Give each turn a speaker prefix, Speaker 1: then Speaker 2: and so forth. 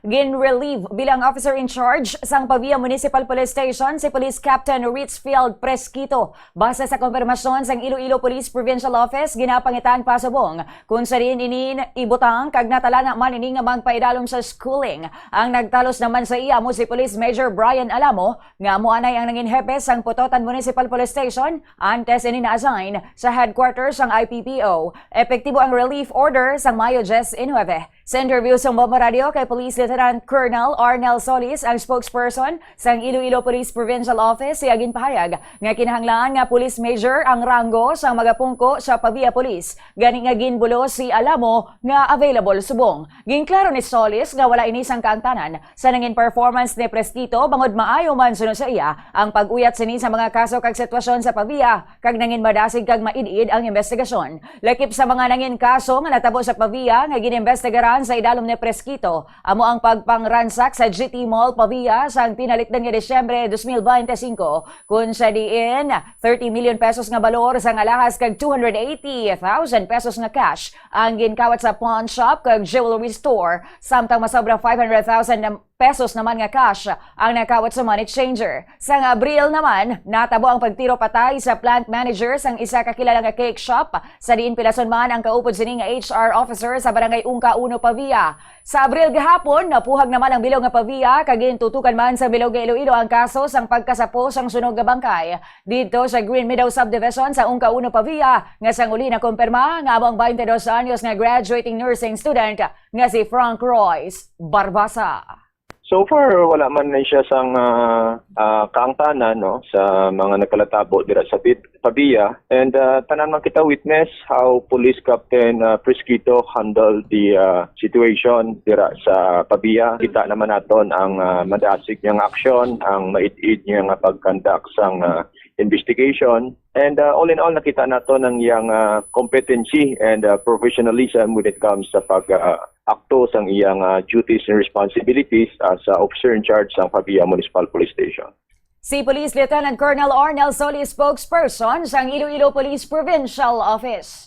Speaker 1: Gin-relieve bilang officer in charge sang Pavia Municipal Police Station si Police Captain Ritz Presquito. Base sa kumpirmasyon sang Iloilo Police Provincial Office, ginapangitaan pa subong. Kung sa rin inin ibutang kag natalana man ini nga magpaidalom sa schooling. Ang nagtal-os naman sa iya mo si Police Major Bryan Alamo nga moanay ang nangin hepe sang Pototan Municipal Police Station antes ini na-assign sa headquarters sang IPPO. Epektibo ang relief order sang Mayo 19. Sa interview sa Bomba Radio kay Police Lieutenant Colonel Arnel Solis, ang spokesperson sang Iloilo Police Provincial Office, siya ginpahayag nga kinahanglan nga Police Major ang ranggo sang magapungko sa Pavia Police. Gani nga ginbulos si Alamo nga available subong. Ginklaro ni Solis nga wala ini sang kaangtanan sa nangin performance ni Presquito bangod maayo man sunod sa iya ang pag-uyat sini sa mga kaso kag sitwasyon sa Pavia kag nangin madasig kag maidid ang investigasyon. Lakip sa mga nangin kaso nga natabo sa Pavia nga ginimbestigaran sa idalom ni Presquito, amo ang pagpangransak sa GT Mall Pavia sang pinalitdan nga Disyembre 2025 kung sa diin 30 million pesos nga balor sang alahas kag 280,000 pesos nga cash ang ginkawat sa pawn shop kag jewelry store samtang masobra 500,000 pesos naman nga cash ang nakawat sa money changer. Sang Abril naman, natabo ang pagtiro patay sa plant manager sang isa ka kilala nga cake shop sa diin pilason man ang kaupod sini nga HR officer sa barangay Ungka 1 Pavia. Sa Abril gahapon, napuhag naman ang bilog nga Pavia kag gintutukan man sa bilog nga Iloilo ang kaso sang pagkasapo sang sunog nga bangkay dito sa Green Meadow Subdivision sa Ungka 1 Pavia nga sang uli na kumpirma nga ang 22 anyos nga graduating nursing student nga si Frank Royce Barbasa.
Speaker 2: So far, wala man na siya sang kaangtanan no, sa mga nagkalatabo dira sa Pavia. And tanan man kita witness how Police Captain Presquito handled the situation dira sa Pavia. Kita naman naton ang madasig niyang aksyon, ang maid-id niyang pag-conduct sang investigation. And all in all, nakita naton ang iyang competency and professionalism when it comes sa pag-akto sang iyang duties and responsibilities as officer in charge sa Pavia Municipal Police Station.
Speaker 1: Si Police Lieutenant Colonel Arnel Solis, spokesperson sang Iloilo Police Provincial Office.